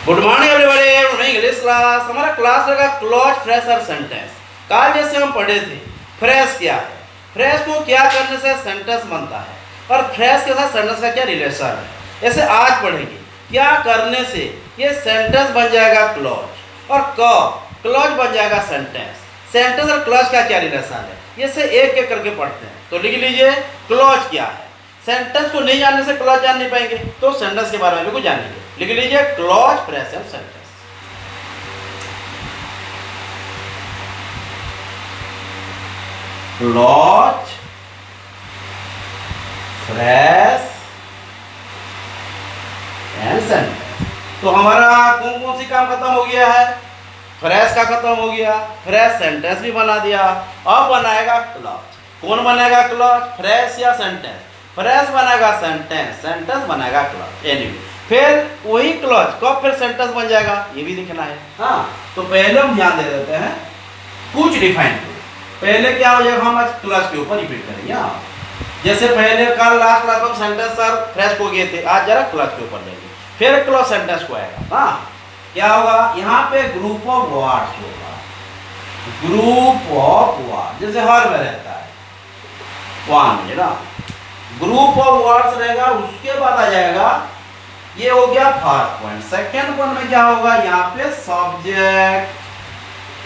Good morning everybody. English class, हमारा class लगा clause fresh और सेंटेंस। कल जैसे हम पढ़े थे फ्रेश क्या है, फ्रेश को क्या करने से सेंटेंस बनता है और फ्रेश के साथ सेंटेंस का क्या रिलेशन है। ऐसे आज पढ़ेंगे क्या करने से ये सेंटेंस बन जाएगा क्लॉज और कब क्लॉज बन जाएगा सेंटेंस। सेंटेंस और क्लॉज का क्या रिलेशन है, ये से एक एक करके पढ़ते हैं। तो लिख लीजिए क्लॉज क्या है। सेंटेंस को नहीं जानने से क्लॉज जान नहीं पाएंगे, तो सेंटेंस के बारे में भी कुछ जानेंगे। लिख लीजिए clause fresh and sentence. Clause fresh and sentence. तो हमारा कौन कौन सी काम खत्म हो गया है, फ्रेश का खत्म हो गया, फ्रेश सेंटेंस भी बना दिया। अब बनाएगा क्लॉज। कौन बनेगा क्लॉज, फ्रेश या सेंटेंस? फ्रेश बनेगा सेंटेंस, सेंटेंस बनेगा क्लॉज। एनीवे फिर वही क्लॉज कब फिर सेंटेंस बन जाएगा ये भी लिखना है। हाँ, तो पहले हम ध्यान दे देते हैं कुछ डिफाइन करो। पहले क्या हो जाएगा, हम आज क्लॉज के ऊपर रिपीट करेंगे। हाँ, जैसे पहले कल लास्ट क्लास में सेंटेंस और फ्रेश को गए थे, आज जरा क्लॉज के ऊपर जाएंगे, फिर क्लॉज सेंटेंस को आएगा। हाँ, क्या होगा यहाँ पे ग्रुप ऑफ वर्ड्स होगा, ग्रुप ऑफ वर्ड जैसे हर में रहता है वन है ना, ग्रुप ऑफ वर्ड्स रहेगा। उसके बाद आ जाएगा, ये हो गया फर्स्ट पॉइंट। सेकंड पॉइंट में क्या होगा, यहाँ पे सब्जेक्ट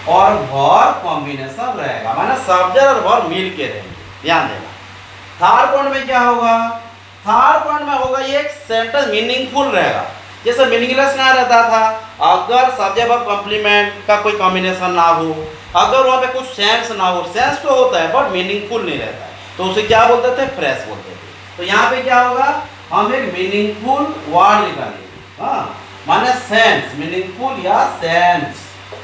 और वर्ब कॉम्बिनेशन रहेगा, माने सब्जेक्ट और वर्ब मिल के रहेंगे, ध्यान देना। थर्ड पॉइंट में क्या होगा, थर्ड पॉइंट में होगा ये एक सेंटेंस मीनिंगफुल रहेगा। जैसे मीनिंगलेस ना रहता था, अगर सब्जेक्ट और कॉम्प्लीमेंट का कोई कॉम्बिनेशन ना हो, अगर वहाँ पे कुछ सेंस ना हो, सेंस तो होता है बट मीनिंगफुल नहीं रहता है, तो उसे क्या बोलते थे, फ्रेश बोलते थे। तो यहाँ पे क्या होगा, हम एक मीनिंगफुल वर्ड निकालेंगे। हाँ, माने सेंस, मीनिंगफुल या सेंस,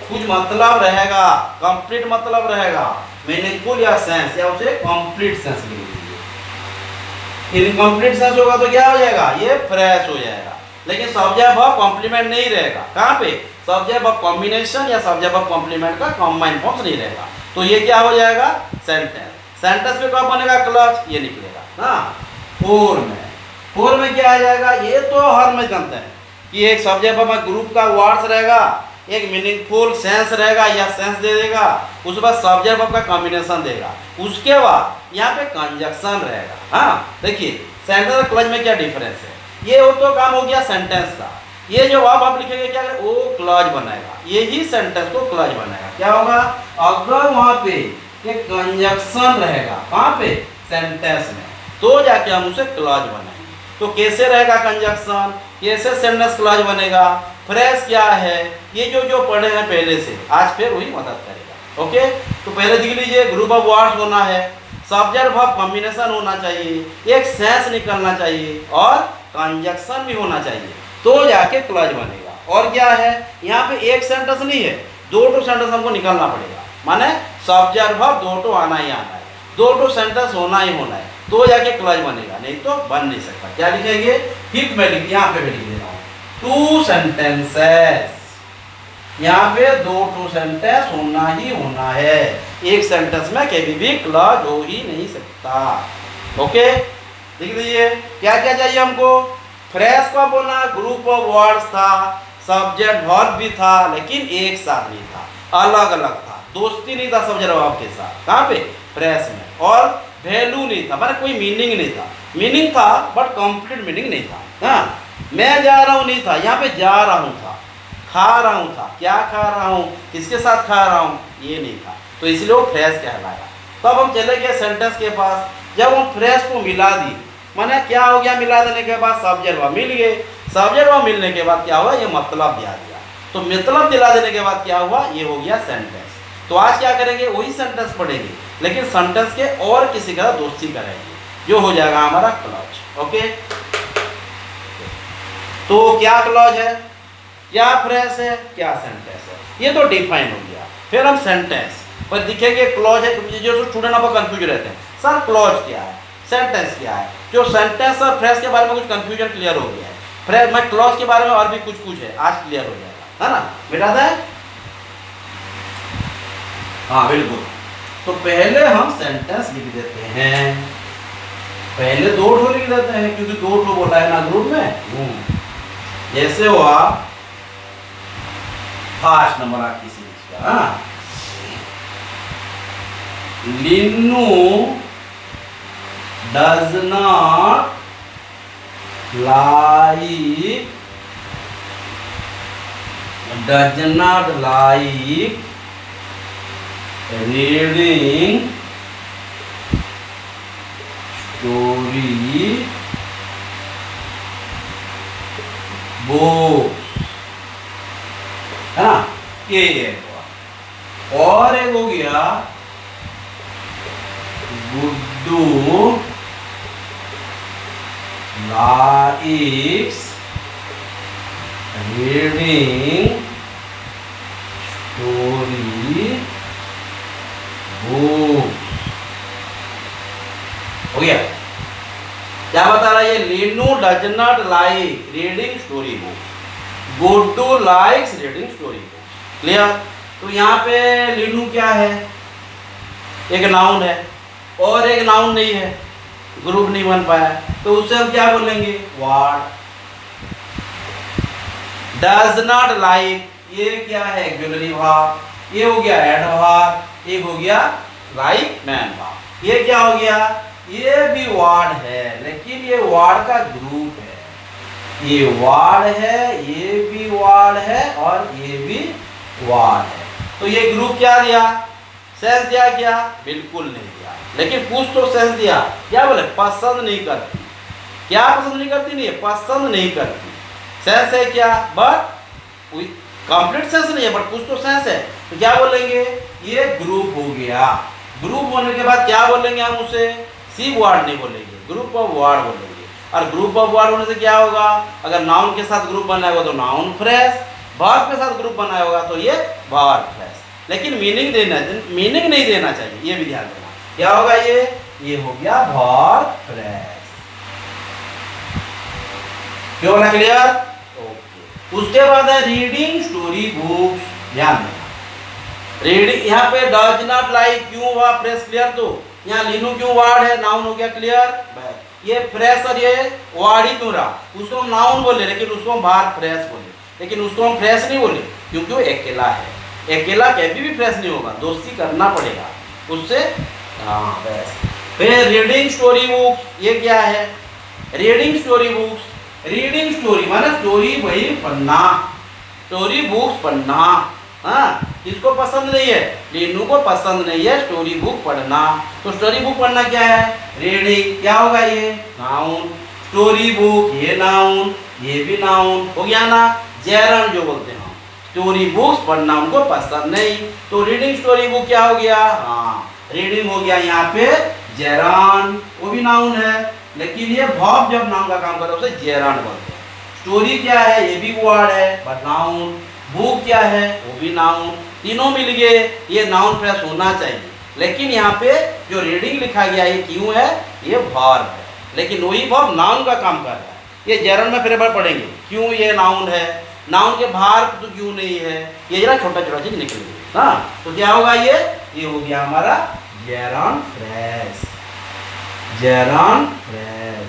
कुछ मतलब रहेगा, कंप्लीट मतलब रहेगा, मीनिंगफुल या सेंस, या उसे कंप्लीट सेंस लिख लीजिए। इनकम्प्लीट सेंस होगा तो क्या हो जाएगा, ये फ्रेश हो जाएगा। लेकिन सब्जेक्ट वर्ब कॉम्प्लीमेंट नहीं रहेगा, कहाँ पे, सब्जेक्ट वर्ब कॉम्बिनेशन या सब्जेक्ट वर्ब कॉम्प्लीमेंट का कंबाइन फॉर्म्स नहीं रहेगा, तो ये क्या हो जाएगा, सेंटेंस। सेंटेंस पे कब बनेगा, क्लॉज, ये निकलेगा। हाँ, फोर में क्या आ जाएगा, ये तो हर में जानते हैं कि एक सब्जेक्ट वर्ब ग्रुप का वर्ड्स रहेगा, एक मीनिंगफुल सेंस रहेगा या सेंस दे देगा, उसके बाद सब्जेक्ट वर्ब का कॉम्बिनेशन देगा, उसके बाद यहाँ पे कंजक्शन रहेगा। हाँ, देखिए सेंटेंस और क्लॉज में क्या डिफरेंस है। ये हो तो काम हो गया सेंटेंस का, ये जो आप लिखेंगे क्या करें, वो क्लॉज बनाएगा, यही सेंटेंस को क्लॉज बनाएगा। क्या होगा, अगर वहां पे एक कंजक्शन रहेगा, कहाँ पे, सेंटेंस में, तो जाके हम उसे क्लॉज बनाएंगे। तो कैसे रहेगा कंजक्शन, कैसे सेंटेंस क्लॉज बनेगा, फ्रेश क्या है, ये जो पढ़े हैं पहले से, आज फिर वही मदद करेगा। ओके, तो पहले देख लीजिए, ग्रुप ऑफ वर्ड्स होना है, सब्जेक्ट वर्ब कॉम्बिनेशन होना चाहिए, एक सेंस निकलना चाहिए और कंजक्शन भी होना चाहिए, तो जाके क्लॉज बनेगा। और क्या है, यहाँ पे एक सेंटेंस नहीं है, दो सेंटेंस हमको निकालना पड़ेगा, माने सब्जेक्ट वर्ब दो आना ही आना है, दो सेंटेंस होना ही होना है, तो जाके क्लॉज बनेगा, नहीं तो बन नहीं सकता। क्या लिखेंगे, फिफ्थ में लिख, यहाँ पे भी लिख देना, टू सेंटेंसेस, यहाँ पे दो सेंटेंस होना ही होना है, एक सेंटेंस में कभी भी क्लॉज हो ही नहीं सकता। ओके, देख लीजिए क्या क्या चाहिए हमको, फ्रेश का बोलना, ग्रुप ऑफ वर्ड्स था, सब्जेक्ट वर्ब भी था, लेकिन एक साथ नहीं था, अलग अलग था, दोस्ती नहीं था सब्जेक्ट वर्ब के साथ, कहाँ पे, फ्रेश में। और वैल्यू नहीं था, मतलब कोई मीनिंग नहीं था, मीनिंग था बट कंप्लीट मीनिंग नहीं था। हाँ, मैं जा रहा हूँ नहीं था, यहाँ पे जा रहा हूँ था, खा रहा हूँ था, क्या खा रहा हूँ, किसके साथ खा रहा हूँ, ये नहीं था, तो इसलिए वो फ्रेश कहलाया। तब हम चले गए सेंटेंस के पास, जब हम फ्रेश को मिला दी, माने क्या हो गया, मिला देने के बाद सब्जेक्ट वर्ब मिल गए, सब्जेक्ट वर्ब मिलने के बाद क्या हुआ, ये मतलब दिया दिया, तो मतलब दिला देने के बाद क्या हुआ, ये हो गया सेंटेंस। तो आज क्या करेंगे, वही सेंटेंस पढ़ेंगे, लेकिन सेंटेंस के और किसी का दोस्ती करेंगे, जो हो जाएगा हमारा क्लॉज। ओके, तो क्या क्लॉज है, क्या फ्रेश है, क्या सेंटेंस है, ये तो डिफाइन हो गया। फिर हम सेंटेंस पर दिखेंगे क्लॉज है, जो स्टूडेंट आप कंफ्यूज रहते हैं, सर क्लॉज क्या है, सेंटेंस क्या है। जो सेंटेंस और फ्रेश के बारे में कुछ कंफ्यूजन क्लियर हो गया है, फ्रेश में क्लॉज के बारे में और भी कुछ है, आज क्लियर हो जाएगा, है ना बेटा था? हाँ बिल्कुल। तो पहले हम सेंटेंस लिख देते हैं, पहले दो ठो लिख देते हैं, क्योंकि दो ठो बोला है ना ग्रुप में। जैसे हुआ फास्ट नंबर आपकी सीरीज का। हाँ, Linnu does not like reading story book, है ना, ये एक हुआ। और एक हो गया Guddu likes reading story book. हो गया। क्या बता रहा है ये? Linu does not like reading story book, Guddu likes reading story book. Clear? तो यहाँ पे लीनू क्या है? एक नाउन है और एक नाउन नहीं है, ग्रुप नहीं बन पाया, तो उससे हम क्या बोलेंगे? वर्ड। डज नॉट लाइक, ये क्या है? Auxiliary verb. ये हो गया एडवर्ब, एक हो गया लाइक मैन वर्ब। ये क्या हो गया? ये भी वर्ड है, लेकिन ये वर्ड का ग्रुप है। ये वर्ड है, ये भी वर्ड है और ये भी वर्ड है। तो ये ग्रुप क्या दिया? सेंस दिया क्या? बिल्कुल नहीं दिया, लेकिन कुछ तो सेंस दिया। क्या बोले? पसंद नहीं करती। क्या पसंद नहीं करती? नहीं, पसंद नहीं करती। सेंस है क्या? बट कंप्लीट सेंस नहीं है, बट कुछ तो सेंस है। तो क्या बोलेंगे? ये ग्रुप हो गया। ग्रुप होने के बाद क्या बोलेंगे हम उसे? सी वर्ड नहीं बोलेंगे, ग्रुप ऑफ वर्ड बोलेंगे। और ग्रुप ऑफ वर्ड होने से क्या होगा? अगर नाउन के साथ ग्रुप बनाया होगा तो नाउन फ्रेश, वर्ब के साथ ग्रुप बनाया होगा तो ये वर्ब फ्रेश। लेकिन मीनिंग नहीं देना चाहिए, ये भी ध्यान देना। क्या होगा ये हो गया वर्ब फ्रेश। क्यों ना? क्लियर? ओके। उसके बाद है रीडिंग स्टोरी बुक्स। ध्यान देना, रीडिंग यहाँ पे डज नॉट लाइक क्यों हुआ? फ्रेश। क्लियर? तो यहाँ लीनू क्यों वर्ड है? नाउन हो गया। क्लियर? ये फ्रेश और ये वर्ड ही क्यों रहा? उसको हम नाउन बोले, लेकिन उसको हम वर्ब फ्रेश बोले, लेकिन उसको हम फ्रेश नहीं बोले क्योंकि वो अकेला है। अकेला कभी भी फ्रेश नहीं होगा, दोस्ती करना पड़ेगा उससे। हाँ, बस। फिर रीडिंग स्टोरी बुक्स, ये क्या है? Reading story books, reading story माने स्टोरी वही पढ़ना, स्टोरी बुक्स पढ़ना। हाँ, किसको पसंद नहीं है? लीनू को पसंद नहीं है स्टोरी बुक पढ़ना। तो स्टोरी बुक पढ़ना क्या है? रीडिंग। क्या होगा ये? नाउन। स्टोरी बुक, ये नाउन, ये भी नाउन हो गया ना। जेरन जो बोलते हैं हम, स्टोरी बुक्स पढ़ना उनको पसंद नहीं, तो रीडिंग स्टोरी बुक क्या हो गया? हाँ, रीडिंग हो गया। यहाँ पे जेरन, वो भी नाउन है, लेकिन ये वर्ब जब नाउन का काम करता है उसे जेरन बोलते हैं। स्टोरी क्या है? ये भी वर्ड है बट नाउन। बुक क्या है? वो भी नाउन। तीनों मिल गए, ये नाउन फ्रेश होना चाहिए। लेकिन यहाँ पे जो रीडिंग लिखा गया ये क्यों है? ये वर्ब है, लेकिन वही वर्ब नाउन का काम कर रहा है। ये जेरन में फिर बार पढ़ेंगे क्यों ये नाउन है, नाउन के वर्ब तो क्यों नहीं है, ये जरा छोटा छोटा चीज निकलेगी। हाँ, तो क्या होगा? ये हो गया हमारा जेरन फ्रेश। जेरन फ्रेश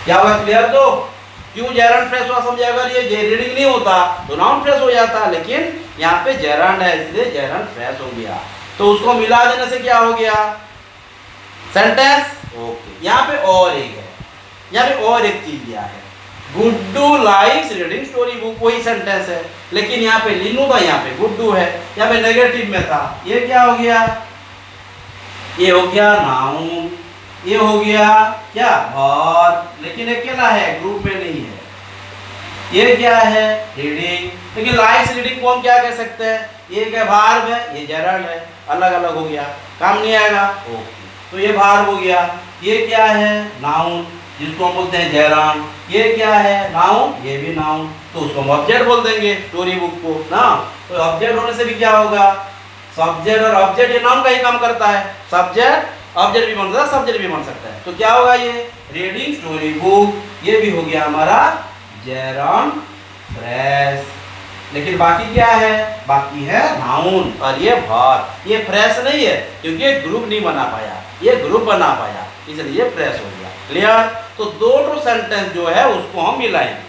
क्या होगा? क्लियर? तो क्यों जेरन फ्रेश हुआ समझाएगा? ये रीडिंग नहीं होता तो नाउन फ्रेश हो जाता, लेकिन यहाँ पे जेरन है इसलिए जेरन फ्रेश हो गया। तो उसको मिला देने से क्या हो गया? सेंटेंस। ओके। यहाँ पे और एक है, यहाँ पे और एक चीज दिया है, Guddu likes reading story book. वही सेंटेंस है, लेकिन यहाँ पे लीनू था, यहाँ पे गुड्डू है, यहाँ पे नेगेटिव में था। ये क्या हो गया? ये हो गया नाउन, ये हो गया क्या? वर्ब, लेकिन अकेला है, ग्रुप में नहीं है। ये क्या है? रीडिंग। लेकिन लाइक्स रीडिंग को हम क्या कह सकते हैं? ये क्या वर्ब है, ये जेरंड है, अलग अलग हो गया, काम नहीं आएगा। ओके, तो ये वर्ब हो गया। ये क्या है? नाउन, जिसको हम बोलते हैं जेरंड। ये क्या है? नाउन, ये भी नाउन, तो उसको हम ऑब्जेक्ट बोल देंगे स्टोरी बुक को ना। तो ऑब्जेक्ट होने से भी क्या होगा? सब्जेक्ट और ऑब्जेक्ट ये नाउन का ही काम करता है। सब्जेक्ट ऑब्जेक्ट भी बन सकता है, सब्जेक्ट भी बन सकता है। तो क्या होगा? ये रीडिंग स्टोरी बुक, ये भी हो गया हमारा जेरंड फ्रेश। लेकिन बाकी क्या है? बाकी है नाउन और ये वर्ब। ये फ्रेश नहीं है क्योंकि ये ग्रुप नहीं बना पाया, ये ग्रुप बना पाया, इसलिए ये फ्रेश हो गया। क्लियर? तो दो सेंटेंस जो है उसको हम मिलाएंगे।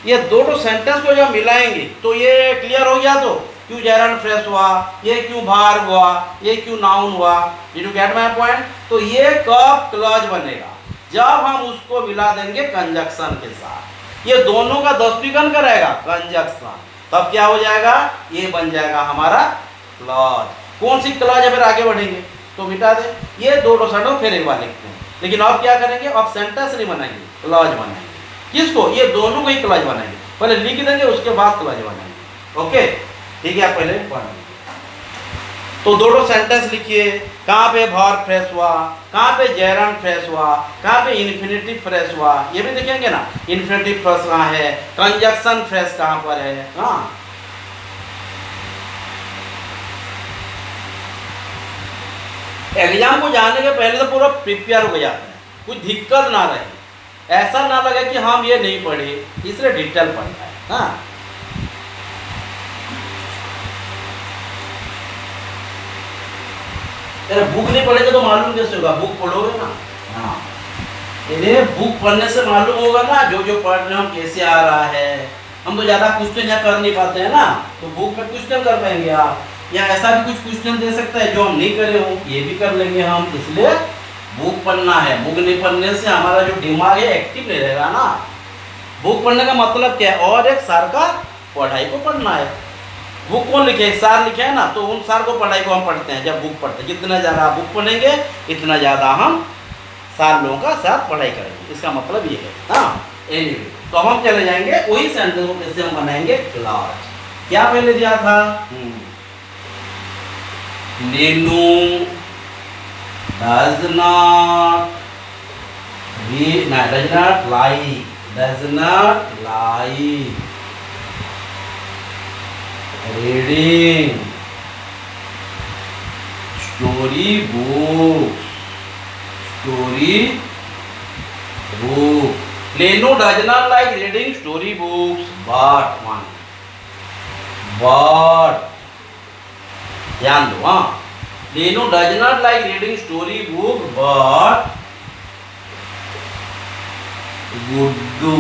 ये दो सेंटेंस को जब मिलाएंगे तो ये क्लियर हो गया। तो क्यों जेरंड फ्रेश हुआ, ये क्यों भार हुआ, ये क्यों नाउन हुआ। Did you get my point. तो ये कब क्लॉज बनेगा, जब हम उसको मिला देंगे कंजक्शन के साथ। ये दोनों का दस्तीकरण करेगा कंजक्शन, तब क्या हो जाएगा, ये बन जाएगा हमारा क्लॉज। कौन सी क्लॉज है, फिर आगे बढ़ेंगे तो मिटा दे। ये दो सेंटेंस फिर एक बार लिखते हैं, लेकिन अब क्या करेंगे, अब सेंटेंस नहीं बनाएंगे, क्लॉज बनाएंगे। किसको, ये दोनों को ही क्लॉज बनाएंगे। पहले लिख देंगे उसके बाद क्लॉज बनाएंगे। ओके ठीक है, आप पहले पढ़ लीजिए। तो दो सेंटेंस लिखिए। कहाँ पे वर्ब फ्रेश हुआ, कहाँ पे जेरंड फ्रेश हुआ, कहाँ पे इन्फिनिटिव फ्रेश हुआ, ये भी देखेंगे ना। इन्फिनिटिव फ्रेश कहाँ है, कंजक्शन फ्रेश कहाँ पर है। हाँ एग्जाम को जाने के पहले तो पूरा प्रिपेयर हो जाते हैं, कुछ दिक्कत ना रहे, ऐसा ना लगे कि हम ये नहीं पढ़े, इसलिए डिटेल पढ़ना है। हाँ अरे बुक नहीं पढ़ेगा तो मालूम कैसे होगा, बुक पढ़ोगे ना। हाँ ये बुक पढ़ने से मालूम होगा ना, जो जो पढ़ रहे हम कैसे आ रहा है। हम तो ज़्यादा क्वेश्चन यहाँ कर नहीं पाते हैं ना, तो बुक में क्वेश्चन कर पाएंगे आप, या ऐसा भी कुछ क्वेश्चन दे सकता है जो हम नहीं करे हो, ये भी कर लेंगे हम। इसलिए बुक पढ़ना है, बुक नहीं पढ़ने से हमारा जो दिमाग है एक्टिव नहीं रहेगा ना। बुक पढ़ने का मतलब क्या है, और एक सार का पढ़ाई को पढ़ना है। बुक कौन लिखे, सार लिखे है ना, तो उन सार को पढ़ाई को हम पढ़ते हैं जब बुक पढ़ते हैं। जितना ज़्यादा आप बुक पढ़ेंगे इतना ज़्यादा हम सार लोगों का साथ पढ़ाई करेंगे, इसका मतलब ये है। हाँ एनीवे, तो हम चले जाएंगे वही सेंटेंस को कैसे हम बनाएंगे क्लॉज। क्या पहले दिया था, Leenu does not like reading story book. Lenu does not like reading story books, but ध्यान दो। हाँ Lenu does not like reading story book, but Guddu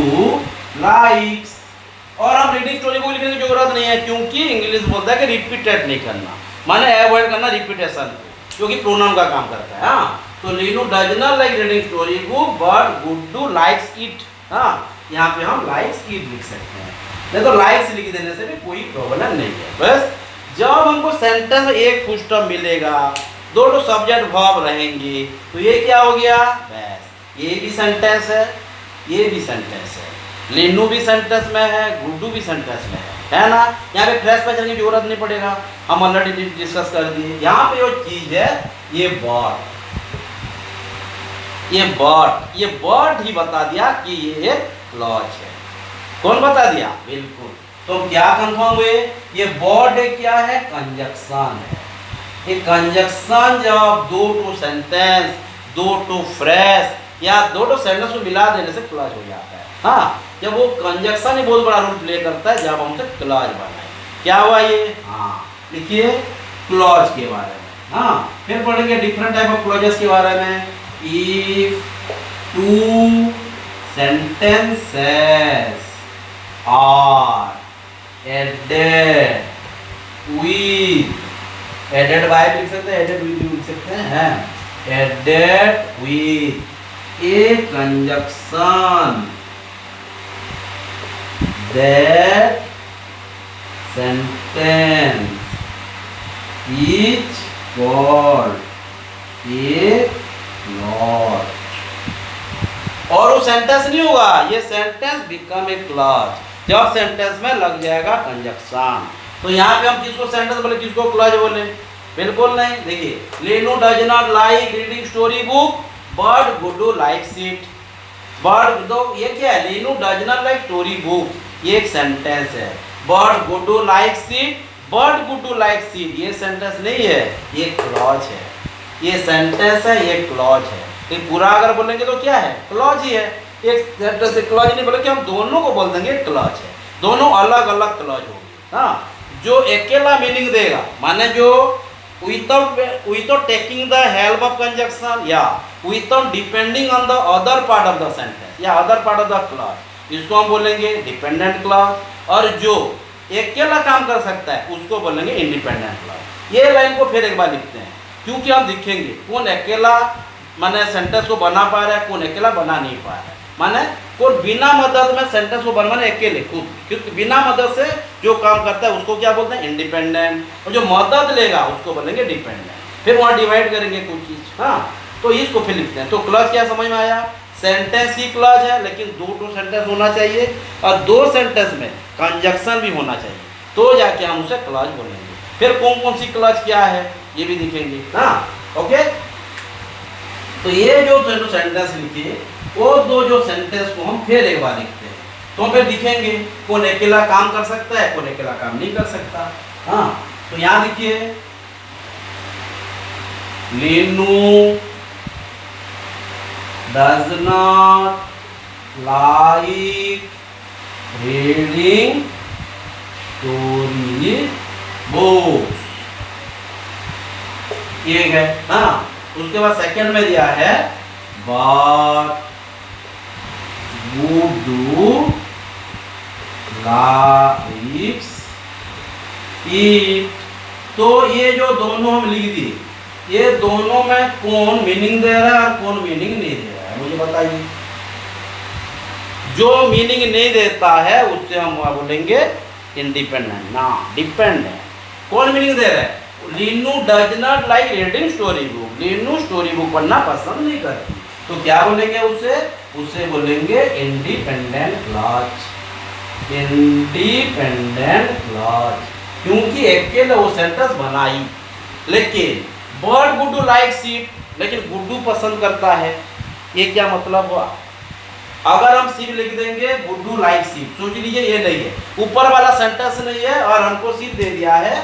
likes। और हम रीडिंग स्टोरी बुक लिखने की जरूरत नहीं है, क्योंकि इंग्लिश बोलता है कि रिपीटेड नहीं करना, माने अवॉइड करना रिपीटेशन, क्योंकि प्रोनाउन का काम करता है। हाँ तो Leenu does not like reading story book but Guddu likes it. हाँ यहाँ पे हम लाइक्स इट लिख सकते हैं, नहीं तो लाइक्स लिख देने से भी कोई प्रॉब्लम नहीं है। बस जब हमको सेंटेंस में एक फुल स्टॉप मिलेगा, दो सब्जेक्ट वर्ब रहेंगे, तो ये क्या हो गया, बस ये भी सेंटेंस है, ये भी सेंटेंस है, लीनू भी सेंटेंस में है, गुड्डू भी सेंटेंस में है ना। यहाँ पे फ्रेश पे चलने की जरूरत नहीं पड़ेगा, हम ऑलरेडी डिस्कस कर दिए। यहाँ पे जो चीज है ये बॉट ही बता दिया कि ये एक क्लॉज है। कौन बता दिया, बिल्कुल। तो क्या कंफर्म हुए, ये बॉट क्या है, कंजक्शन है। ये कंजक्शन जब दो सेंटेंस, दो फ्रेश या दो सेंटेंस को मिला देने से क्लॉज हो जाता है। हाँ जब वो कंजक्शन ही बहुत बड़ा रोल प्ले करता है, जब हमसे क्लॉज बनाए। क्या हुआ ये, हाँ लिखिए क्लॉज के बारे में। हाँ फिर पढ़ेंगे डिफरेंट टाइप ऑफ क्लॉजेस के बारे में। If two sentences are added with, added by लिख सकते हैं, added with लिख सकते हैं, added with a conjunction, that sentence is called a clause। और वो सेंटेंस नहीं होगा, ये सेंटेंस बिकम ए क्लॉज जब सेंटेंस में लग जाएगा कंजक्शन। तो यहाँ पे हम किसको सेंटेंस बोले, किसको क्लॉज बोले, बिल्कुल नहीं। देखिए Leenu does not like reading story book but Guddu likes it. But तो ये क्या है, Leenu does not like story book, ये एक सेंटेंस है। But Guddu likes it, but Guddu likes it ये सेंटेंस नहीं है, ये क्लॉज है। ये सेंटेंस है, ये क्लॉज है। तो पूरा अगर बोलेंगे तो क्या है, क्लॉज ही है। एक सेंटेंस से क्लॉज नहीं बोलेंगे, हम दोनों को बोल देंगे क्लॉज है। दोनों अलग अलग क्लॉज होगी। हाँ जो अकेला मीनिंग देगा, माने जो without taking the help of conjunction या without depending on the other part of the sentence या other part of the clause, इसको हम बोलेंगे डिपेंडेंट क्लॉज। और जो अकेला काम कर सकता है उसको बोलेंगे इंडिपेंडेंट क्लॉज। ये लाइन को फिर एक बार लिखते हैं, क्योंकि हम दिखेंगे कौन अकेला माने सेंटेंस को बना पा रहा है, कौन अकेला बना नहीं पा रहा है। माने कौन बिना मदद में सेंटेंस को बनवाने अकेले खुद, क्योंकि बिना मदद से जो काम करता है उसको क्या बोलते हैं इंडिपेंडेंट, और जो मदद लेगा उसको बोलेंगे डिपेंडेंट। फिर वहाँ डिवाइड करेंगे कुछ चीज़। हाँ, तो इसको फिर लिखते हैं। तो क्लॉज क्या समझ में आया? सेंटेंस ही क्लॉज है, लेकिन दो सेंटेंस होना चाहिए और दो सेंटेंस में कंजक्शन भी होना चाहिए, तो जाके हम उसे क्लॉज बोलेंगे। फिर कौन कौन सी क्लॉज क्या है ये भी दिखेंगे। हाँ, ओके। तो ये जो सेंटेंस लिखे वो जो सेंटेंस को हम फिर एक बार लिखते हैं, तो फिर दिखेंगे कौन अकेला काम कर सकता है, कौन अकेला काम नहीं कर सकता। हाँ, तो यहाँ देखिए, Leenu does not like reading story books, ये है। हाँ, उसके बाद सेकंड में दिया है but Gudu likes it। तो ये जो दोनों हम लिख दिए, ये दोनों में कौन मीनिंग दे रहा है और कौन मीनिंग नहीं दे रहा है, मुझे बताइए। जो मीनिंग नहीं देता है उससे हम बोलेंगे इंडिपेंडेंट ना डिपेंडेंट। कौन मीनिंग दे रहा है? Leenu does not like reading story book, Leenu story book पढ़ना पसंद नहीं करती, तो क्या बोलेंगे उसे बोलेंगे इंडिपेंडेंट क्लॉज। इंडिपेंडेंट क्लॉज, क्योंकि अकेले वो सेंटेंस बनाई। लेकिन बट गुड्डू लाइक्स इट, लेकिन गुड्डू पसंद करता है, ये क्या मतलब हुआ? अगर हम सिर्फ लिख देंगे गुड्डू लाइक्स इट, सोच लीजिए ये नहीं है, ऊपर वाला सेंटेंस नहीं है और हमको सिर्फ दे दिया है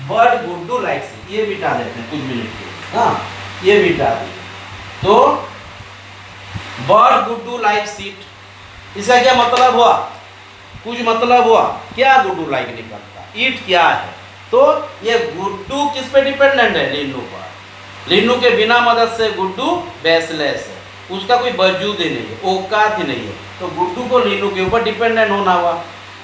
बट गुड्डू लाइक्स इट, ये मिटा देते हैं कुछ मिनट के। हाँ, ये मिटा दिए। तो बट गुड्डू लाइक्स इट, इसका क्या मतलब हुआ? कुछ मतलब हुआ क्या? गुड्डू लाइक नहीं करता। इट क्या है? तो ये गुड्डू किस पे डिपेंडेंट है? लीनू पर। लीनू के बिना मदद से गुड्डू बेसलेस है, उसका कोई वजूद ही नहीं है, औकात ही नहीं है, तो गुड्डू को लीनू के ऊपर डिपेंडेंट होना हुआ।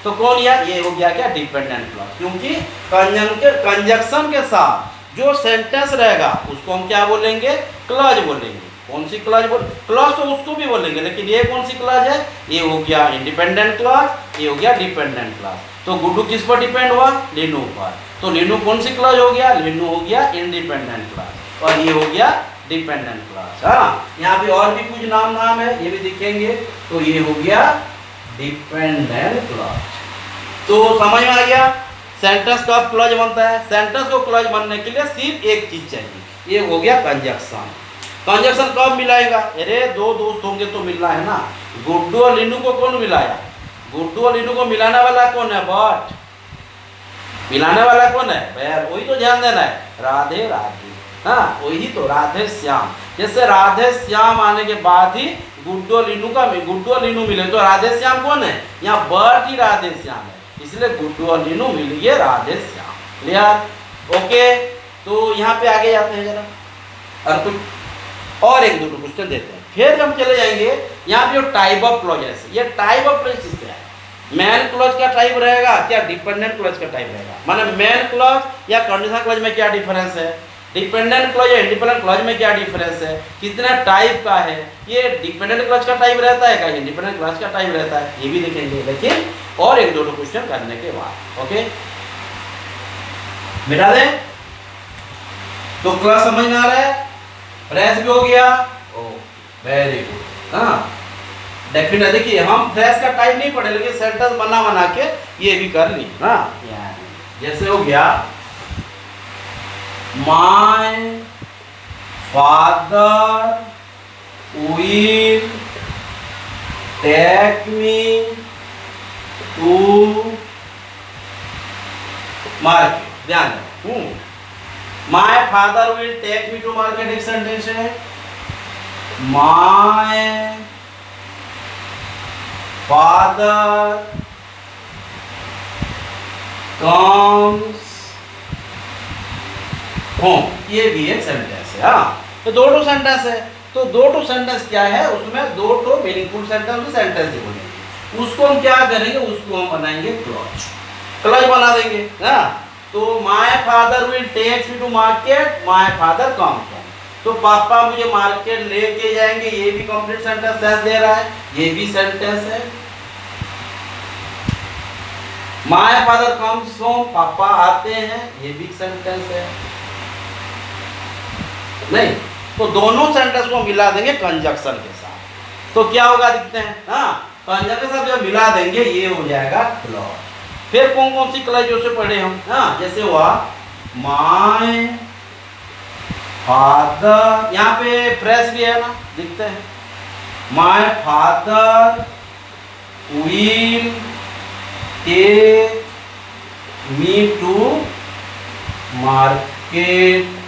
तो कौन ये हो गया क्या? Dependent clause. क्योंकि कंजक्शन के साथ जो सेंटेंस रहेगा उसको हम क्या बोलेंगे? क्लॉज बोलेंगे। कौन सी क्लॉज क्लॉज तो उसको भी बोलेंगे, लेकिन ये कौन सी क्लॉज है? ये हो गया इंडिपेंडेंट क्लॉज, ये हो गया डिपेंडेंट क्लॉज। तो गुड्डू किस पर डिपेंड हुआ? लीनू पर। तो लीनू कौन सी क्लॉज हो गया? लीनू हो गया इंडिपेंडेंट क्लॉज, और ये हो गया डिपेंडेंट क्लॉज। हाँ, यहाँ पे और भी कुछ नाम है, ये भी दिखेंगे। तो ये हो गया डिपेंडेंट क्लॉज। तो समझ में आ गया सेंटेंस कब क्लॉज बनता है? सेंटेंस को क्लॉज बनने के लिए सिर्फ एक चीज चाहिए, ये हो गया कंजक्शन। कंजक्शन कब मिलाएगा? अरे दो दोस्त होंगे तो मिलना है ना। गुड्डू और लीनू को कौन मिलाया? गुड्डू और लीनू को मिलाने वाला कौन है? बट मिलाने वाला कौन है? बैर। वही तो ध्यान देना है, राधे राधे। हाँ, वही तो राधे श्याम। जैसे राधे श्याम आने के बाद ही गुड्डू और लीनू मिले, तो राधे श्याम कौन है? यहाँ बट ही राधे श्याम है, इसलिए गुड्डू और लीनू मिल गए राधे श्याम। क्लियर? ओके। तो यहाँ पे आगे जाते हैं जरा, और कुछ और एक दो क्वेश्चन देते हैं, फिर हम चले जाएंगे यहाँ पे जो टाइप ऑफ क्लॉजेस। ये टाइप ऑफ क्लॉज क्या है? मैन क्लॉज का टाइप रहेगा क्या डिपेंडेंट क्लॉज का टाइप रहेगा? माने मैन क्लॉज या कंडीशनल क्लॉज में क्या डिफरेंस है? डिपेंडेंट क्लॉज या इंडिपेंडेंट क्लॉज में क्या डिफरेंस है? कितना टाइप का है? ये डिपेंडेंट क्लॉज का टाइप रहता है क्या इंडिपेंडेंट क्लॉज का टाइप रहता है? ये भी देखेंगे, लेकिन और एक दो क्वेश्चन करने के बाद। ओके, मिटा दें। तो क्लॉज समझ में आ रहा है? फ्रेश भी हो गया। ओ वेरी गुड। हाँ, डेफिनेटली देखिए हम फ्रेश का टाइप नहीं पढ़े, लेकिन सेंटेंस बना के ये भी कर ली। हाँ, जैसे हो गया my father will take me to market. ध्यान रखो, my father will take me to market एक सेंटेंस है। माय फादर कम्स होम, ये भी एक सेंटेंस है। हाँ, तो दो सेंटेंस है। तो दो सेंटेंस क्या है? उसमें दो मीनिंगफुल सेंटेंस ही बोलेंगे। उसको हम क्या करेंगे, उसको हम बनाएंगे क्लच, क्लच बना देंगे ना। तो my father will take me to market, my father comes home. तो पापा मुझे मार्केट लेके जाएंगे, ये भी कंप्लीट सेंटेंस दे रहा है, ये भी सेंटेंस है। माय फादर कम्स होम, पापा आते हैं, ये भी सेंटेंस है। नहीं, तो दोनों सेंटेंस को मिला देंगे कंजक्शन के साथ, तो क्या होगा दिखते हैं। हाँ, कंजक्शन के साथ जब मिला देंगे ये हो जाएगा क्लॉज। फिर कौन कौन सी क्लॉज से पढ़े हम। हाँ, जैसे हुआ माय फादर, यहाँ पे फ्रेश भी है ना, दिखते हैं। My father will take me to market,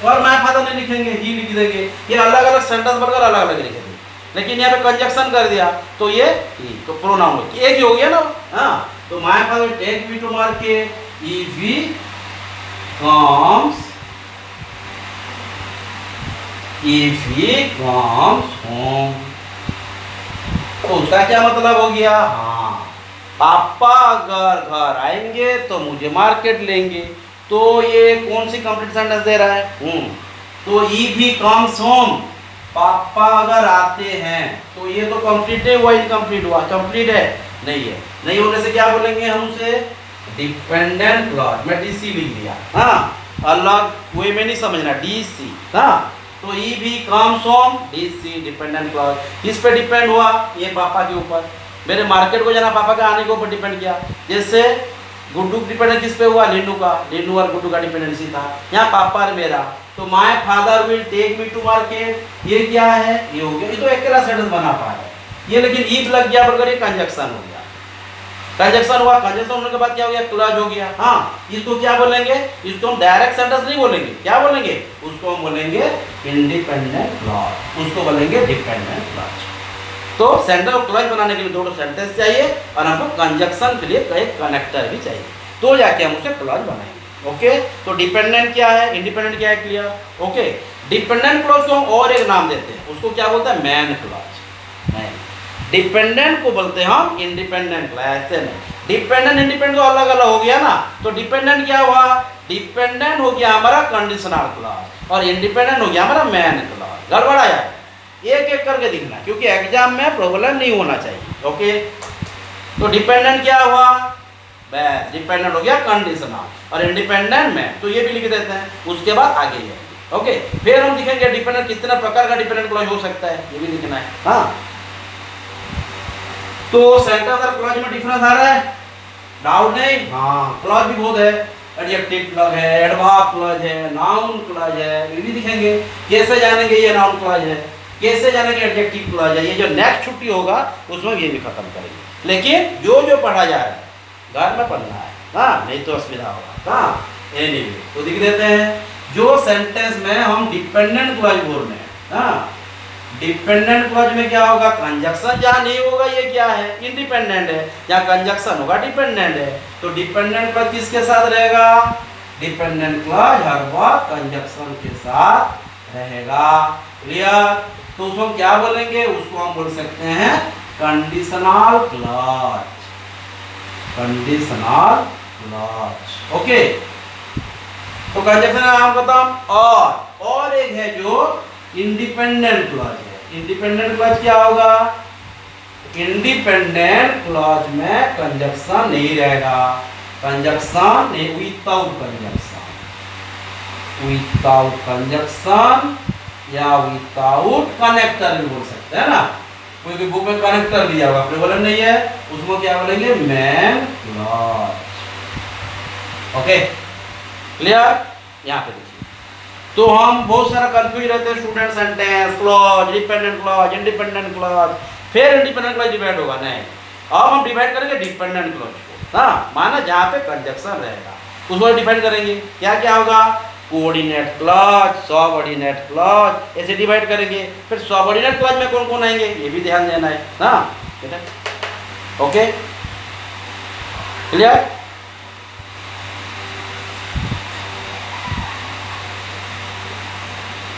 और माय फादर नहीं लिखेंगे, ही लिख देंगे। ये अलग अलग सेंटेंस बनकर अलग अलग लिखेंगे, लेकिन यहाँ पे कंजक्शन कर दिया तो ये तो प्रोनाउन एक ही हो गया ना। हाँ, तो my father take me to market, if he comes, if he comes home. तो उसका क्या मतलब हो गया। हाँ, पापा अगर घर आएंगे तो मुझे मार्केट लेंगे। तो ये कौन सी कंप्लीट सेंटेंस दे रहा है। तो इफ ही कम्स होम, पापा अगर आते हैं, तो ये तो कंप्लीट है, वो इनकम्प्लीट हुआ, कंप्लीट है नहीं है। नहीं होने से क्या बोलेंगे हम उसे, डिपेंडेंट क्लॉज। मैं डीसी लिख दिया। हाँ, अलग वे में नहीं समझना, डीसी। हाँ, तो if he comes home, DC dependent clause, किस पे डिपेंड हुआ, ये पापा के ऊपर। मेरे मार्केट को जाना पापा के आने के ऊपर डिपेंड किया। जैसे गुड्डू डिपेंडेंट किस पे हुआ, लीनू का, लीनू और गुड्डू का डिपेंडेंसी था। यहाँ पापा और मेरा, तो my father will take me to market, ये क्या है, ये हो गया। ये तो एक सेंटेंस बना पाया ये, लेकिन इफ लग गया बगैर ये कंजक्शन हो गया। कंजक्शन हुआ, कंजक्शन होने के बाद क्या हो गया, क्लॉज हो गया। हाँ, इसको क्या बोलेंगे, इसको हम डायरेक्ट सेंटेंस नहीं बोलेंगे, क्या बोलेंगे, उसको हम बोलेंगे इंडिपेंडेंट क्लॉज, उसको बोलेंगे डिपेंडेंट क्लॉज। तो सेंटेंस और क्लॉज बनाने के लिए दोनों सेंटेंस चाहिए, और हमको कंजक्शन के लिए एक कनेक्टर भी चाहिए, तो जाके हम उसे क्लॉज बनाएंगे। ओके, तो डिपेंडेंट क्या है, इंडिपेंडेंट क्या है, क्लियर। ओके, डिपेंडेंट क्लॉज को हम और एक नाम देते हैं, उसको क्या बोलते हैं, मैन क्लॉज। नहीं, डिपेंडेंट को बोलते हैं हम इंडिपेंडेंट क्लॉज, ऐसे नहीं। डिपेंडेंट इंडिपेंडेंट तो अलग अलग हो गया ना। तो डिपेंडेंट क्या हुआ, डिपेंडेंट हो गया हमारा कंडीशनल क्लॉज, और इंडिपेंडेंट हो गया हमारा मैन क्लॉज। गड़बड़ाया, एक एक करके दिखना, क्योंकि एग्जाम में प्रॉब्लम नहीं होना चाहिए। ओके, तो डिपेंडेंट क्या हुआ, बस डिपेंडेंट हो गया कंडीशनल, और इंडिपेंडेंट में तो ये भी लिख देते हैं, उसके बाद आगे ये। ओके, फिर हम दिखेंगे डिपेंडेंट कितना प्रकार का डिपेंडेंट क्लॉज हो सकता है, ये भी लिखना है। हाँ, तो सेंटेंस और क्लॉज में डिफरेंस आ रहा है, डाउट नहीं। हाँ, क्लॉज भी बहुत है, एडजेक्टिव क्लॉज है, एडवर्ब क्लॉज है, नाउन क्लॉज है, ये भी दिखेंगे। कैसे जानेंगे ये नाउन क्लॉज है, कैसे जानेंगे एडजेक्टिव क्लॉज है, ये जो नेक्स्ट छुट्टी होगा उसमें ये भी खत्म करेंगे। लेकिन जो जो पढ़ा जा रहा है घर में पढ़ना है। हाँ, नहीं तो असुविधा होगा। हाँ, एनीवे, तो लिख देते हैं जो सेंटेंस में हम डिपेंडेंट क्लॉज बोल रहे हैं। हाँ, डिपेंडेंट क्लॉज में क्या होगा, कंजक्शन जहाँ नहीं होगा ये क्या है, इंडिपेंडेंट है। जहाँ कंजक्शन होगा डिपेंडेंट है। तो डिपेंडेंट क्लॉज किसके साथ रहेगा, डिपेंडेंट क्लॉज हर बार कंजक्शन के साथ रहेगा। क्लियर। तो उसको हम क्या बोलेंगे, उसको हम बोल सकते हैं conditional clause, conditional clause. Okay, तो कंजक्शन का नाम बताओ। और एक है जो इंडिपेंडेंट क्लॉज है। इंडिपेंडेंट क्लॉज क्या होगा, इंडिपेंडेंट क्लॉज में कंजक्शन नहीं रहेगा, कंजक्शन नहीं, विदाउट कंजक्शन, विदाउट कंजक्शन या विदाउट कनेक्टर भी बोल सकते हैं ना। कोई बुक में कनेक्टर दिया होगा, आपने बोला नहीं है, उसको क्या बोलेंगे, मैन क्लॉज। Okay, clear. यहाँ पे देखिए, तो हम बहुत सारा कंफ्यूज रहते हैं student, sentence clause, dependent clause, independent clause, फिर इंडिपेंडेंट क्लॉज डिवाइड होगा। नहीं, अब हम डिवाइड करेंगे डिपेंडेंट क्लॉज को। हाँ, माना जहाँ पे कंजक्शन रहेगा उसको डिवाइड करेंगे। क्या क्या होगा, कोऑर्डिनेट क्लॉज, सबऑर्डिनेट क्लॉज, ऐसे डिवाइड करेंगे। फिर सबऑर्डिनेट क्लॉज में कौन कौन आएंगे ये भी ध्यान देना है। हाँ, ओके, क्लियर।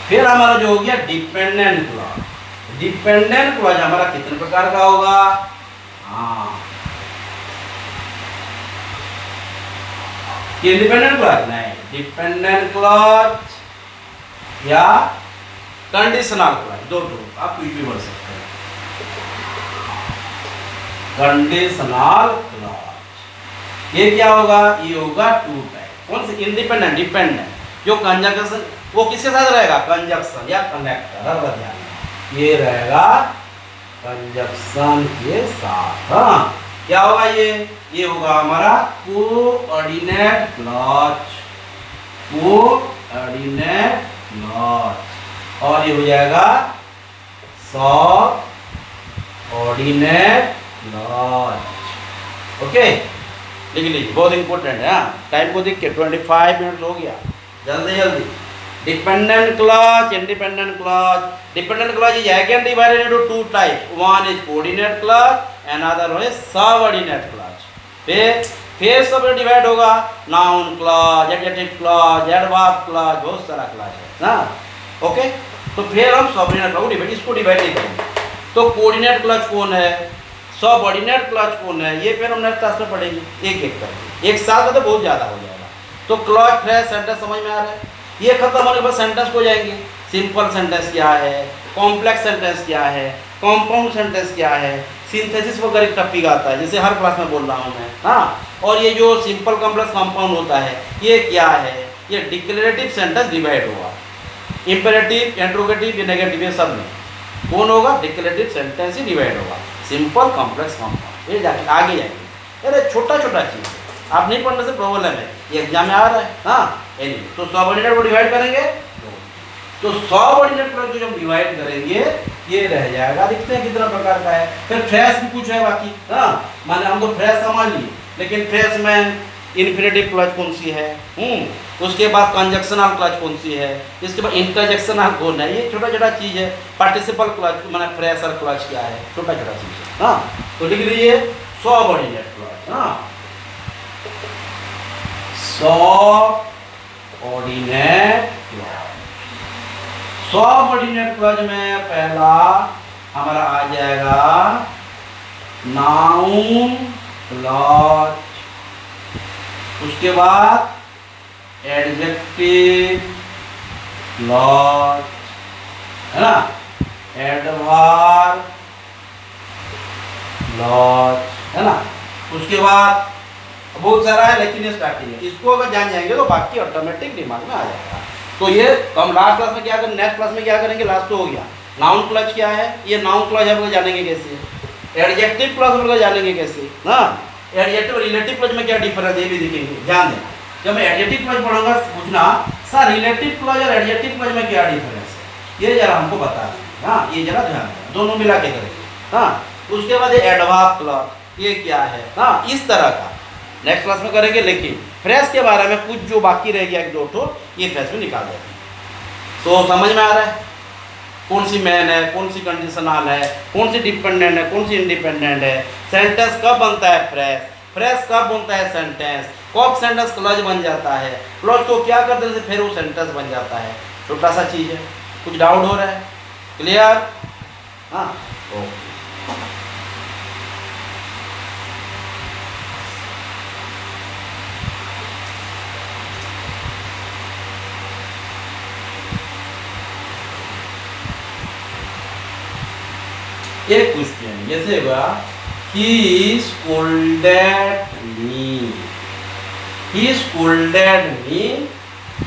फिर हमारा जो हो गया डिपेंडेंट क्लॉज। डिपेंडेंट क्लॉज हमारा कितने प्रकार का होगा? हाँ, इंडिपेंडेंट क्लॉज नहीं, डिपेंडेंट क्लॉज या कंडीशनल क्लॉज, दो आप कुछ भी बोल सकते हैं। कंडीशनल क्लॉज ये क्या होगा? ये होगा टू टाइप। कौन से? Independent, dependent. जो कंजंक्शन वो किसके साथ रहेगा? कंजंक्शन या कनेक्टर। हर बार ध्यान रखना, ये रहेगा कंजंक्शन के साथ। हाँ, क्या होगा ये होगा हमारा कोऑर्डिनेट क्लॉज, कोऑर्डिनेट क्लॉज। और ये हो जाएगा सब ऑर्डिनेट क्लॉज। ओके, लिख लीजिए, बहुत इंपॉर्टेंट है। टाइम को देख के 25 मिनट हो गया, जल्दी जल्दी। Dependent clause, independent clause. Dependent clause is again divided into two type, one is coordinate clause, another one is subordinate clause. फिर सब डिवाइड होगा, noun clause, adjective clause, adverb clause, बहुत सारा क्लॉज है ना। ओके, तो फिर हम सबऑर्डिनेट क्लॉज डिवाइड, इसको डिवाइड नहीं करेंगे। तो कोऑर्डिनेट क्लॉज कौन है, सबऑर्डिनेट क्लॉज कौन है, ये फिर हम नेक्स्ट क्लास में पढ़ेंगे एक एक करके। एक साथ में तो बहुत ज़्यादा हो जाएगा। तो क्लॉज, फ्रेज, सेंटेंस समझ में आ रहा है? ये खत्म होने के बाद सेंटेंस को जाएंगे। सिंपल सेंटेंस क्या है, कॉम्प्लेक्स सेंटेंस क्या है, कंपाउंड सेंटेंस क्या है, सिंथेसिस वगैरह टॉपिक आता है, जैसे हर क्लास में बोल रहा हूँ मैं। हाँ, और ये जो सिंपल कॉम्प्लेक्स कंपाउंड होता है ये क्या है? ये डिक्लेरेटिव सेंटेंस डिवाइड होगा, इंपेरेटिव, इंट्रोगेटिव, नेगेटिव, ये सब में कौन होगा? डिक्लेरेटिव सेंटेंस ही डिवाइड होगा। सिंपल, कॉम्प्लेक्स, कंपाउंड, ये जाके आगे जाएंगे। अरे छोटा छोटा चीज़ आप नहीं पढ़ने से प्रॉब्लम है, ये एग्जाम में आ रहा है। हाँ, तो सबऑर्डिनेट को डिवाइड करेंगे, तो सबऑर्डिनेट क्लॉज को जब डिवाइड करेंगे ये रह जाएगा। देखते हैं कितना प्रकार का है। फिर फ्रेज भी कुछ है बाकी। हाँ, माने हमको फ्रेज समझ लिए, लेकिन फ्रेज में इन्फिनेटिव क्लॉज कौन सी है, उसके बाद कंजक्शनल क्लॉज कौन सी है, इसके बाद इंटरजेक्शनल कौन है, ये छोटा छोटा चीज़ है। पार्टिसिपल क्लॉज माने फ्रेजर क्लॉज क्या है, छोटा छोटा चीज़ है। हाँ, तो लिख लीजिए सबऑर्डिनेट क्लॉज। हाँ, सबऑर्डिनेट क्लॉज। सबऑर्डिनेट क्लॉज में पहला हमारा आ जाएगा नाउन क्लॉज, उसके बाद एडजेक्टिव क्लॉज, है ना, एडवर्ब क्लॉज, है ना। उसके बाद बहुत सारा है, लेकिन ये स्टार्टिंग है। इसको अगर जान जाएंगे तो बाकी ऑटोमेटिक दिमाग में आ जाएगा। तो ये तो हम लास्ट क्लास में क्या करेंगे, नेक्स्ट क्लास में क्या करेंगे, लास्ट तो हो गया। नाउन क्लॉज क्या है, ये नाउन क्लॉज हम लोग जानेंगे कैसे। एडजेक्टिव क्लॉज हम लोग जानेंगे कैसे। हाँ, एडजेक्टिव रिलेटिव क्लॉज में क्या डिफरेंस है ये भी देखेंगे, ध्यान देना। जब मैं एडजेक्टिव क्लॉज पढ़ूंगा पूछना सर रिलेटिव क्लॉज और एडजेक्टिव क्लॉज में क्या डिफरेंस है, ये जरा हमको बता देंगे। हाँ, ये जरा ध्यान देना, दोनों मिला के करेंगे। हाँ, उसके बाद ये एडवर्ब क्लॉज ये क्या है। हाँ, इस तरह का नेक्स्ट क्लास में करेंगे। लेकिन फ्रेज के बारे में कुछ जो बाकी रह गया एक दो ठो ये फ्रेज में निकाल देते हैं। तो समझ में आ रहा है कौन सी मैन है, कौन सी कंडीशनल है, कौन सी डिपेंडेंट है, कौन सी इंडिपेंडेंट है। सेंटेंस कब बनता है फ्रेज, फ्रेज कब बनता है सेंटेंस, कब सेंटेंस क्लॉज बन जाता है, क्लॉज को क्या कर देने से फिर वो सेंटेंस बन जाता है। छोटा सा चीज़ है। कुछ डाउट हो रहा है? क्लियर? हाँ, ओके। एक क्वेश्चन जैसे होगा he scolded me, he scolded me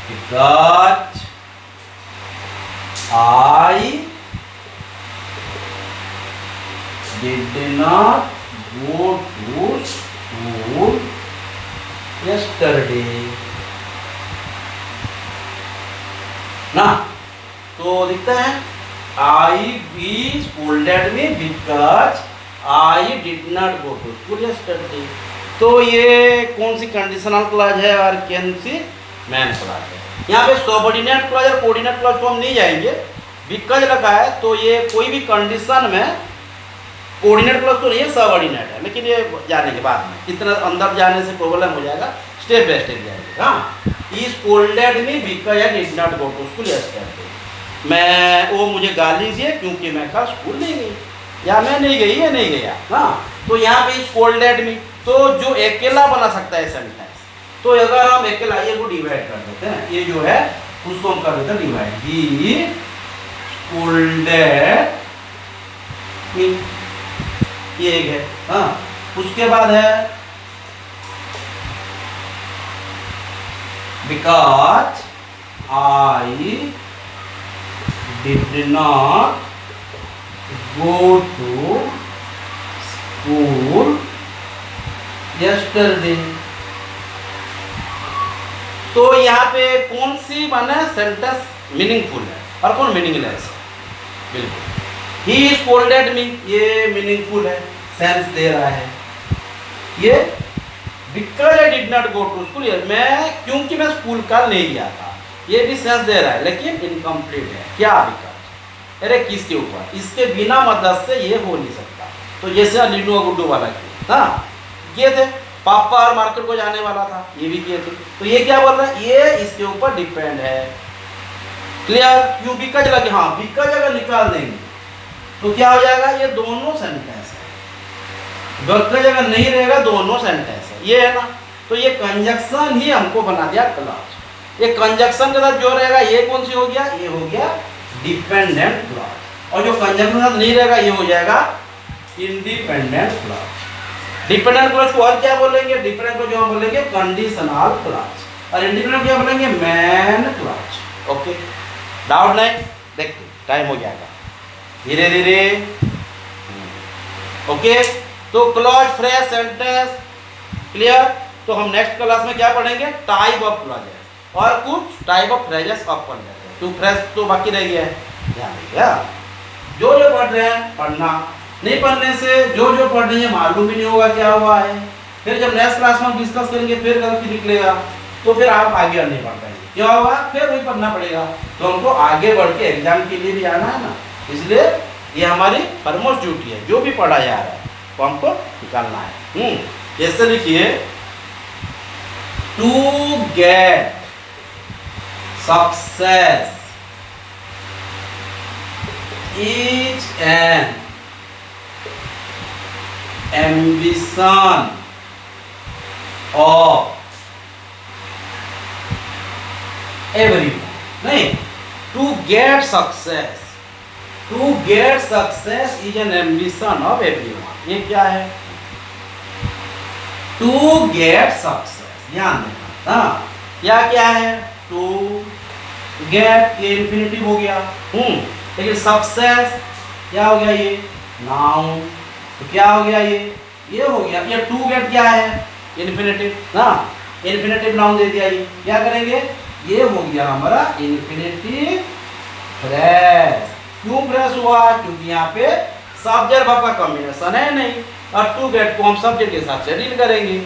because I did not go to school yesterday। ना तो दिखता है I be scolded me because I did not go to school yesterday। तो ये कौन सी कंडीशनल क्लॉज है और कौन सी मैन क्लॉज है। यहाँ पे सबऑर्डिनेट क्लॉज और कोऑर्डिनेट क्लॉज को हम नहीं जाएंगे। बिकॉज लगा है तो ये कोई भी कंडीशन में कोऑर्डिनेट क्लॉज तो नहीं है, सबऑर्डिनेट है। लेकिन ये जाने के बाद में इतना अंदर जाने से प्रॉब्लम हो जाएगा, स्टेप बाय स्टेप जाएंगे। हाँ, he scolded me because I did not go to school yesterday। मैं वो मुझे गाली दिए क्योंकि मैं कल स्कूल नहीं गई, या मैं नहीं गई या नहीं गया। हाँ, तो यहाँ पे स्कोल्डेड मी, तो जो अकेला बना सकता है सेंटेंस। तो अगर हम अकेला ये को डिवाइड कर देते हैं, ये जो है उसको हम कर देते हैं डिवाइड, ही स्कोल्डेड मी, ये एक है। हाँ, उसके बाद है because I did not go to school yesterday. तो यहाँ पे कौन सी माने सेंटेंस मीनिंगफुल है और कौन मीनिंगलेस है? बिल्कुल, ही स्कोल्डेड मी, ये मीनिंगफुल है, सेंस दे रहा है। ये because I did not go to school, मैं क्योंकि मैं स्कूल कल नहीं गया था, ये भी सेंस दे रहा है लेकिन इनकम्प्लीट है। क्या बिकॉज? अरे किसके ऊपर? इसके बिना मदद से ये हो नहीं सकता। तो जैसे लीडू और गुड्डू वाला किया, हाँ ये थे, पापा और मार्केट को जाने वाला था, ये भी किए थे। तो ये क्या बोल रहा है? ये इसके ऊपर डिपेंड है। क्लियर? क्यों? बिकॉज लगे, हाँ बिकॉज अगर निकाल देंगे तो क्या हो जाएगा? ये दोनों सेंटेंस है। बिकॉज अगर नहीं रहेगा दोनों सेंटेंस है, ये है ना। तो ये कंजक्शन ही हमको बना दिया क्लॉज। ये कंजक्शन के साथ जो रहेगा ये कौन सी हो गया? ये हो गया डिपेंडेंट क्लॉज। और जो कंजक्शन के साथ नहीं रहेगा ये हो जाएगा इंडिपेंडेंट क्लॉज। डिपेंडेंट क्लॉज को और क्या बोलेंगे? डिपेंडेंट को जो हम बोलेंगे कंडीशनल क्लॉज, और इंडिपेंडेंट क्या बोलेंगे? Man clause. ओके, डाउट नहीं? देखते टाइम हो जाएगा धीरे धीरे। ओके, तो क्लॉज फ्रेज सेंटेंस क्लियर। तो हम नेक्स्ट क्लास में क्या पढ़ेंगे? टाइप ऑफ क्लॉजेस और कुछ टाइप ऑफ फ्रेजेस ऑफ पढ़ लेते हैं। तो फ्रेज तो बाकी रह गया है, ध्यान रखिएगा। जो जो पढ़ रहे हैं पढ़ना, नहीं पढ़ने से जो जो पढ़ रही है मालूम भी नहीं होगा क्या हुआ है। फिर जब नेक्स्ट क्लास में हम डिस्कस करेंगे फिर गलती निकलेगा, तो फिर आप आगे नहीं पढ़ पाएंगे। क्या होगा? फिर वही पढ़ना पड़ेगा। तो हमको आगे बढ़ के एग्जाम के लिए भी आना है ना, इसलिए ये हमारी परमोस्ट ड्यूटी है। जो भी पढ़ा जा रहा है वो हमको निकालना है। जैसे लिखिए, to get success is an ambition of everyone। नहीं, to get success is an ambition of everyone। ये क्या है? to get success, ध्यान देना। हाँ, या क्या है? to get, ये इंफिनिटिव हो गया। लेकिन सक्सेस क्या हो गया? ये नाउन। तो क्या हो गया? ये हो गया। ये टू गेट क्या है? इन्फिनेटिव ना, इन्फिनेटिव नाउन दे दिया। ये क्या करेंगे? ये हो गया हमारा इन्फिनेटिव फ्रेज। क्यों फ्रेज हुआ? क्योंकि यहाँ पे सब्जेक्ट वर्ब का कॉम्बिनेशन है नहीं, और टू गेट को हम सब्जेक्ट के साथ से डील करेंगे।